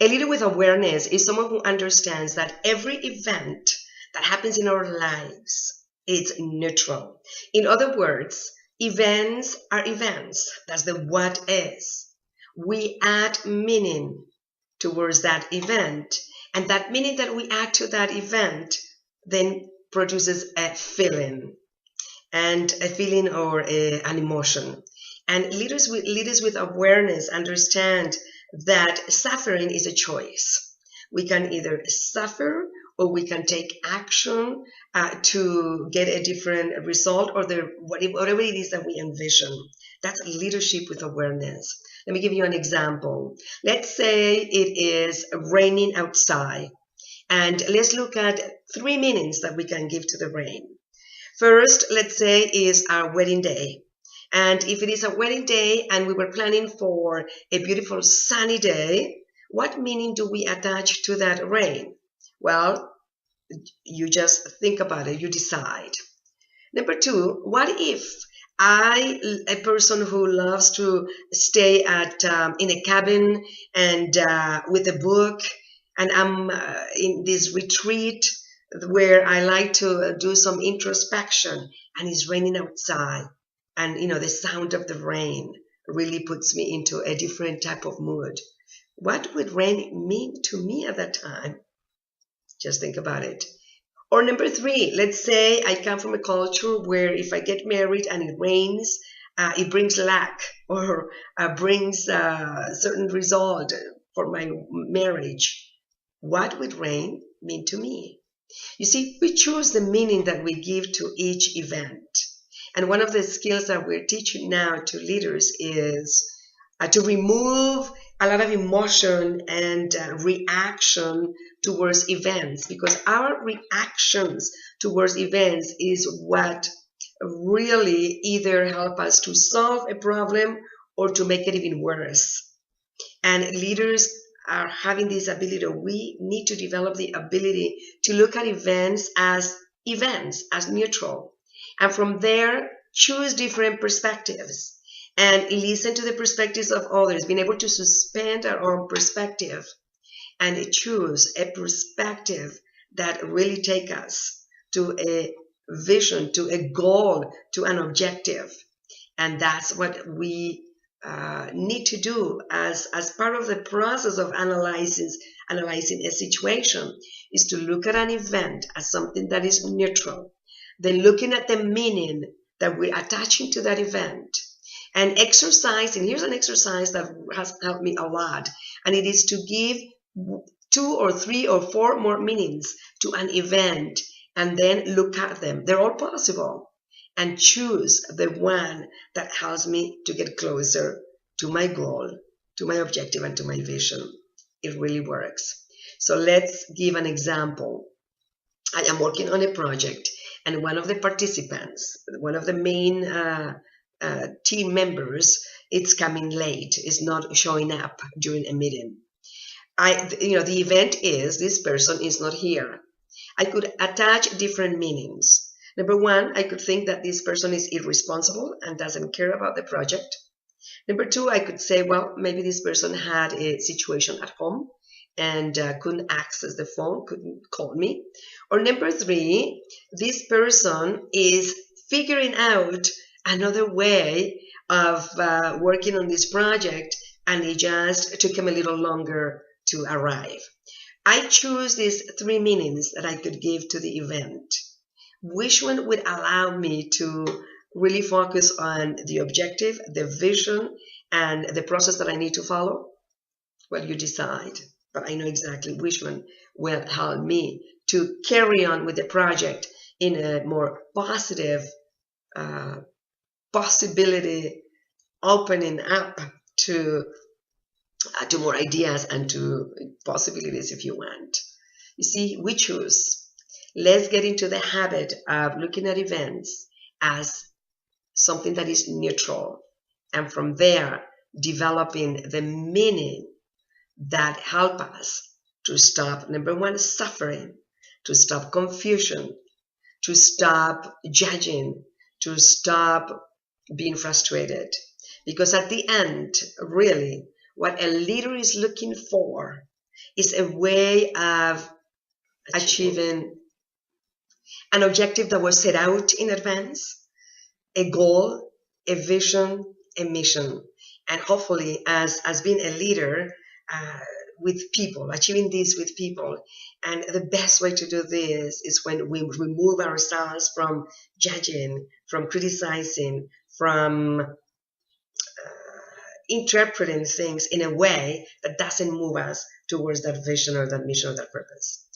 A leader with awareness is someone who understands that every event that happens in our lives is neutral. In other words, events are events. That's the what is. We add meaning towards that event, and that meaning that we add to that event then produces a feeling or an emotion. And leaders with awareness understand that suffering is a choice. We can either suffer or we can take action to get a different result or whatever it is that we envision. That's leadership with awareness. Let me give you an example. Let's say it is raining outside, and let's look at 3 meanings that we can give to the rain. First, let's say is our wedding day. And if it is a wedding day and we were planning for a beautiful sunny day, what meaning do we attach to that rain? Well, you just think about it, you decide. Number 2, what if a person who loves to stay in a cabin and with a book, and I'm in this retreat where I like to do some introspection, and it's raining outside, and the sound of the rain really puts me into a different type of mood. What would rain mean to me at that time? Just think about it. Or number 3, let's say I come from a culture where if I get married and it rains, it brings luck or brings a certain result for my marriage. What would rain mean to me? You see, we choose the meaning that we give to each event. And one of the skills that we're teaching now to leaders is to remove a lot of emotion and reaction towards events, because our reactions towards events is what really either help us to solve a problem or to make it even worse. And leaders are having this ability, we need to develop the ability to look at events, as neutral. And from there, choose different perspectives and listen to the perspectives of others, being able to suspend our own perspective and choose a perspective that really take us to a vision, to a goal, to an objective. And that's what we need to do as part of the process of analyzing a situation, is to look at an event as something that is neutral, then looking at the meaning that we're attaching to that event, and exercising. Here's an exercise that has helped me a lot, and it is to give 2 or 3 or 4 more meanings to an event and then look at them. They're all possible, and choose the one that helps me to get closer to my goal, to my objective, and to my vision. It really works. So let's give an example. I am working on a project, and one of the participants, one of the main team members, it's coming late, is not showing up during a meeting. The event is this person is not here. I could attach different meanings. Number 1, I could think that this person is irresponsible and doesn't care about the project. Number 2, I could say, well, maybe this person had a situation at home and couldn't access the phone, couldn't call me. Or number 3, this person is figuring out another way of working on this project, and it just took him a little longer to arrive. I choose these 3 meanings that I could give to the event. Which one would allow me to really focus on the objective, the vision, and the process that I need to follow? Well, you decide, but I know exactly which one will help me to carry on with the project in a more positive possibility, opening up to more ideas and to possibilities, if you want. You see, we choose. Let's get into the habit of looking at events as something that is neutral, and from there developing the meaning that help us to stop, number 1, suffering, to stop confusion, to stop judging, to stop being frustrated. Because at the end, really, what a leader is looking for It's a way of achieving an objective that was set out in advance, a goal, a vision, a mission. And hopefully, as being a leader uh, with people, achieving this with people. And the best way to do this is when we remove ourselves from judging, from criticizing, from interpreting things in a way that doesn't move us towards that vision or that mission or that purpose.